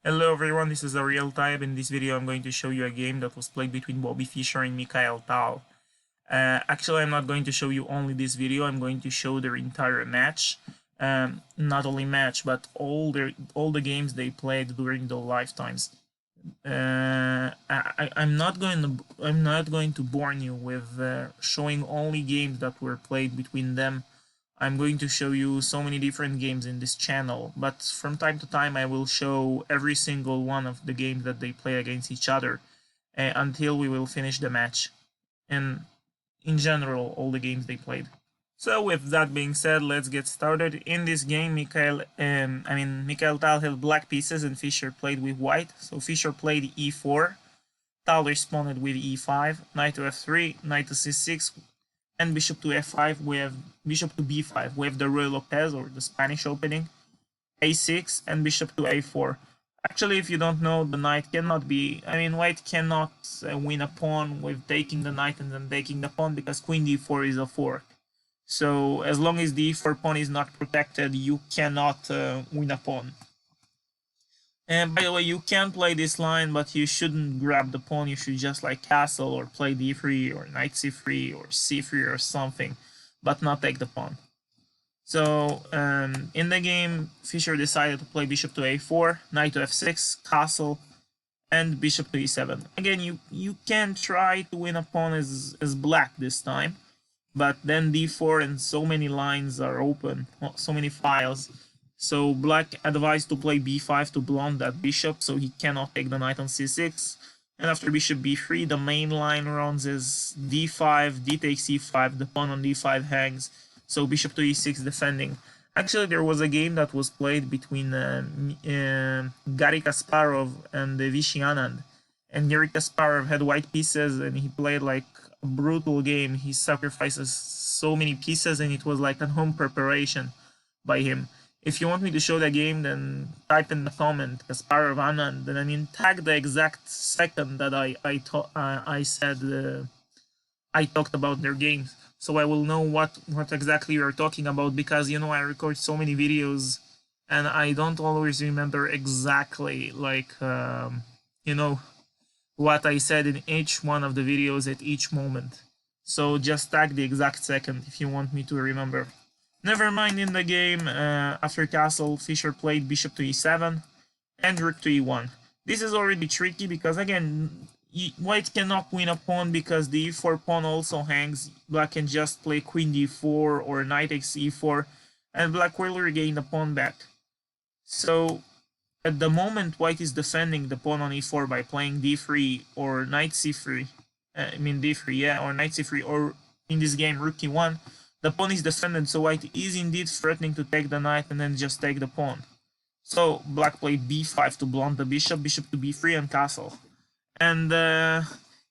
Hello everyone, this is a real time. In this video I'm going to show you a game that was played between Boby Fischer and Mikhail Tal. Actually, I'm not going to show you only this video, I'm going to show their entire match. Not only match, but all the games they played during their lifetimes. I'm not going to bore you with showing only games that were played between them. I'm going to show you so many different games in this channel, but from time to time I will show every single one of the games that they play against each other until we will finish the match, and in general all the games they played. So with that being said, let's get started. In this game, Mikhail Tal held black pieces and Fischer played with white. So Fischer played e4, Tal responded with e5, knight to f3, knight to c6, and bishop to f5. We have bishop to b5. We have the Roi Lopez, or the Spanish opening, a6, and bishop to a4. Actually, if you don't know, the knight cannot be... white cannot win a pawn with taking the knight and then taking the pawn, because queen d4 is a fork. So as long as the e4 pawn is not protected, you cannot win a pawn. And by the way, you can play this line, but you shouldn't grab the pawn. You should just like castle or play d3 or knight c3 or c3 or something, but not take the pawn. So in the game, Fischer decided to play bishop to a4, knight to f6, castle, and bishop to e7. Again, you can try to win a pawn as black this time, but then d4 and so many lines are open, so many files. So black advised to play b5 to blunt that bishop, so he cannot take the knight on c6. And after bishop b3, the main line runs as d5, d takes e5, the pawn on d5 hangs, so bishop to e6 defending. Actually, there was a game that was played between Garry Kasparov and Vishy Anand. And Garry Kasparov had white pieces and he played like a brutal game. He sacrifices so many pieces and it was like a home preparation by him. If you want me to show the game, then type in the comment Kasparov Anand, and tag the exact second that I talked about their games, so I will know what exactly you're talking about, because I record so many videos and I don't always remember exactly what I said in each one of the videos at each moment. So just tag the exact second if you want me to remember. Never mind, in the game, after castle, Fischer played bishop to e7 and rook to e1. This is already tricky because, again, white cannot win a pawn because the e4 pawn also hangs. Black can just play queen d4 or knight takes e4, and black will regain the pawn back. So at the moment, white is defending the pawn on e4 by playing d3 or knight c3. d3, yeah, or knight c3, or in this game, rook e1. The pawn is defended, so white is indeed threatening to take the knight and then just take the pawn. So black played b5 to blunt the bishop, bishop to b3, and castle. And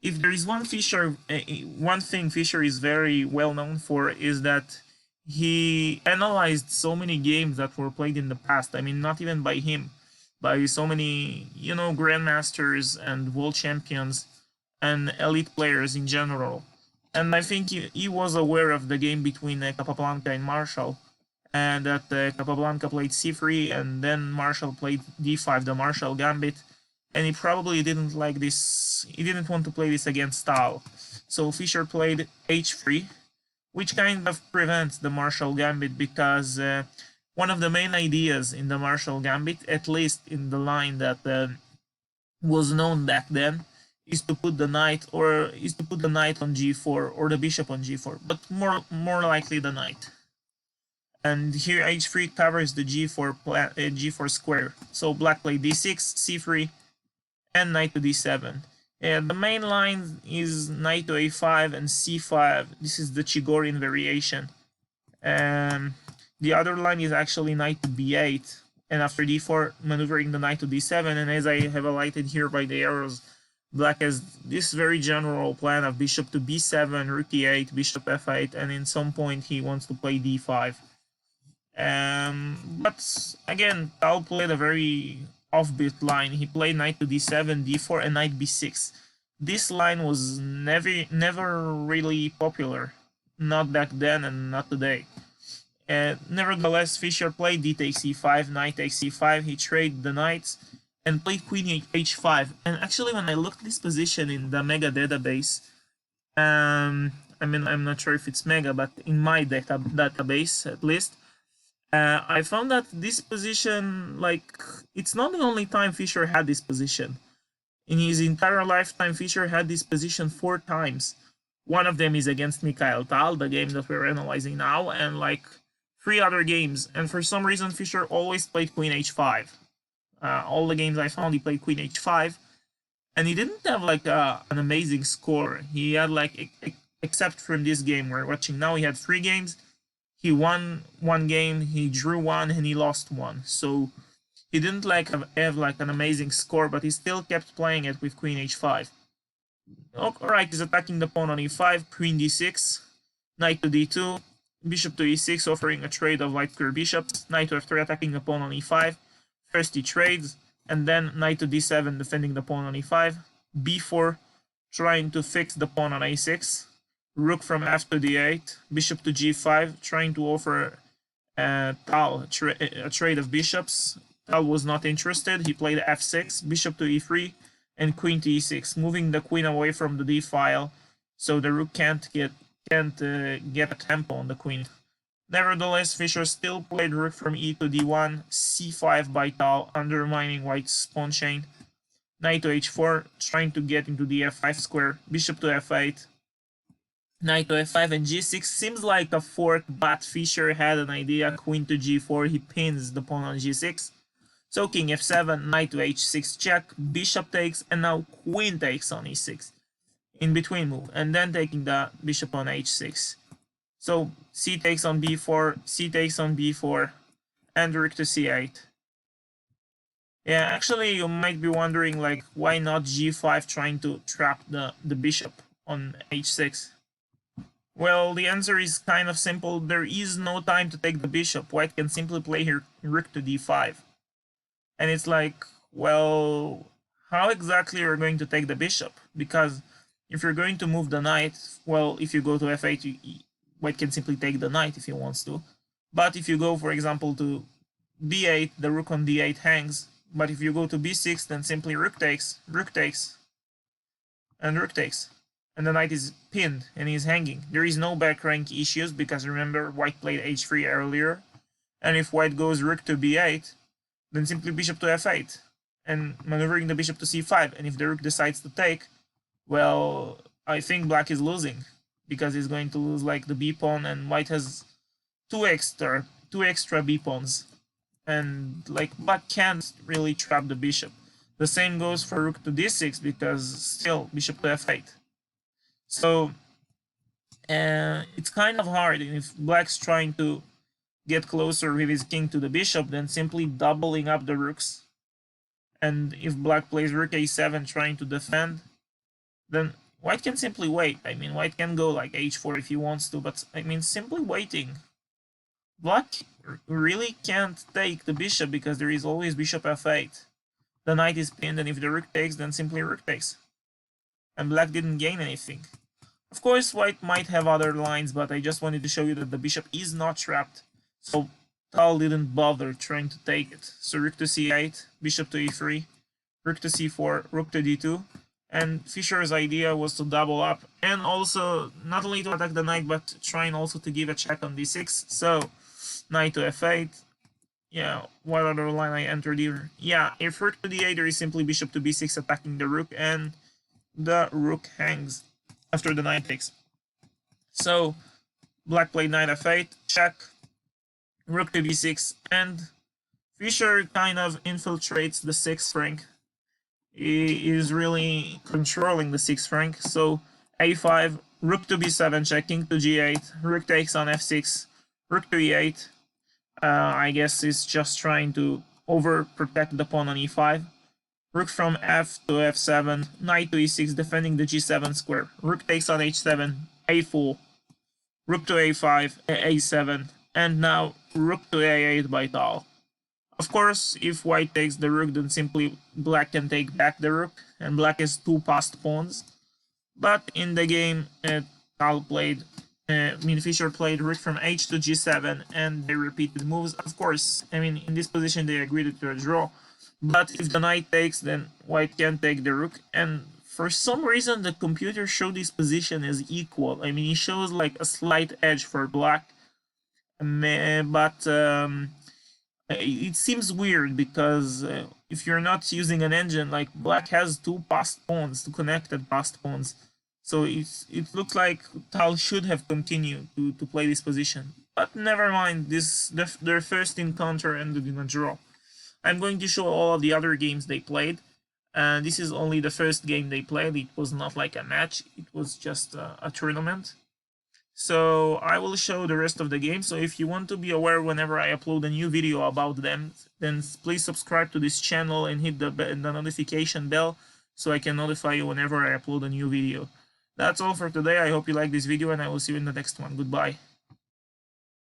if there is one thing Fischer is very well known for, is that he analyzed so many games that were played in the past. Not even by him, by so many, grandmasters and world champions and elite players in general. And I think he was aware of the game between Capablanca and Marshall, and that Capablanca played c3 and then Marshall played d5, the Marshall gambit, and he probably didn't like this. He didn't want to play this against Tal. So Fischer played h3, which kind of prevents the Marshall gambit, because one of the main ideas in the Marshall gambit, at least in the line that was known back then, is to put the knight on g4 or the bishop on g4, but more likely the knight. And here h3 covers the g4 square. So black played d6, c3, and knight to d7. And the main line is knight to a5 and c5. This is the Chigorin variation. The other line is actually knight to b8, and after d4, maneuvering the knight to d7. And as I have highlighted here by the arrows, black has this very general plan of bishop to b7, rook e8, bishop f8, and in some point he wants to play d5. But again, Tal played a very offbeat line. He played knight to d7, d4, and knight b6. This line was never really popular, not back then and not today. Nevertheless, Fischer played d takes e5, knight takes e5. He traded the knights, and played queen h5. And actually, when I looked at this position in the Mega database, I mean, I'm not sure if it's Mega, but in my database at least, I found that this position, like, it's not the only time Fischer had this position. In his entire lifetime, Fischer had this position 4 times. One of them is against Mikhail Tal, the game that we're analyzing now, and like 3 other games. And for some reason, Fischer always played queen h5. All the games I found, he played queen h5, and he didn't have like an amazing score. He had like, except from this game we're watching now, he had 3 games. He won 1 game, he drew 1, and he lost 1. So he didn't like have like an amazing score, but he still kept playing it with queen h5. Alright, he's attacking the pawn on e5, queen d6, knight to d2, bishop to e6, offering a trade of white square bishops, knight to f3 attacking the pawn on e5. First he trades, and then knight to d7 defending the pawn on e5, b4 trying to fix the pawn on a6, rook from f to d8, bishop to g5 trying to offer Tal a trade of bishops. Tal was not interested, he played f6, bishop to e3, and queen to e6, moving the queen away from the d file so the rook can't get a tempo on the queen. Nevertheless, Fischer still played rook from e to d1, c5 by Tal, undermining white's pawn chain. Knight to h4, trying to get into the f5 square, bishop to f8, knight to f5 and g6. Seems like a fork, but Fischer had an idea, queen to g4, he pins the pawn on g6. So king f7, knight to h6 check, bishop takes, and now queen takes on e6. In between move, and then taking the bishop on h6. So c takes on b4, c takes on b4, and rook to c8. Yeah, actually you might be wondering, like, why not g5 trying to trap the bishop on h6? Well, the answer is kind of simple. There is no time to take the bishop. White can simply play here rook to d5. And it's like, well, how exactly are you going to take the bishop? Because if you're going to move the knight, well, if you go to f8, White can simply take the knight if he wants to. But if you go, for example, to b8, the rook on d8 hangs. But if you go to b6, then simply rook takes, and rook takes. And the knight is pinned and he's hanging. There is no back rank issues because remember, White played h3 earlier. And if White goes rook to b8, then simply bishop to f8 and maneuvering the bishop to c5. And if the rook decides to take, well, I think Black is losing because he's going to lose like the b pawn, and White has two extra b pawns, and like Black can't really trap the bishop. The same goes for rook to d6 because still bishop to f8. So it's kind of hard. If Black's trying to get closer with his king to the bishop, then simply doubling up the rooks. And if Black plays rook a7 trying to defend, then White can simply wait. I mean, White can go like h4 if he wants to, but I mean, simply waiting. Black really can't take the bishop because there is always bishop f8. The knight is pinned, and if the rook takes, then simply rook takes. And Black didn't gain anything. Of course, White might have other lines, but I just wanted to show you that the bishop is not trapped. So Tal didn't bother trying to take it. So rook to c8, bishop to e3, rook to c4, rook to d2. And Fischer's idea was to double up and also not only to attack the knight, but trying also to give a check on d6. So knight to f8. Yeah, what other line I entered here? Yeah, if rook to d8, there is simply bishop to b6 attacking the rook, and the rook hangs after the knight takes. So Black played knight f8, check, rook to b6, and Fischer kind of infiltrates the 6th rank. He is really controlling the 6th rank. So a5, rook to b7 check, king to g8, rook takes on f6, rook to e8. I guess he's just trying to overprotect the pawn on e5. Rook from f to f7, knight to e6 defending the g7 square. Rook takes on h7, a4, rook to a5, a7, and now rook to a8 by Tal. Of course, if White takes the rook, then simply Black can take back the rook, and Black has 2 passed pawns. But in the game, Fischer played rook from h to g7, and they repeated moves. Of course, I mean, in this position they agreed to a draw, but if the knight takes, then white can't take the rook. And for some reason, the computer showed this position as equal. I mean, it shows like a slight edge for black, but it seems weird because if you're not using an engine, like black has two passed pawns, two connected passed pawns. So it looks like Tal should have continued to play this position. But never mind, their first encounter ended in a draw. I'm going to show all of the other games they played. This is only the first game they played. It was not like a match. It was just a tournament. So I will show the rest of the game. So if you want to be aware whenever I upload a new video about them, then please subscribe to this channel and hit the notification bell so I can notify you whenever I upload a new video. That's all for today. I hope you like this video and I will see you in the next one. Goodbye.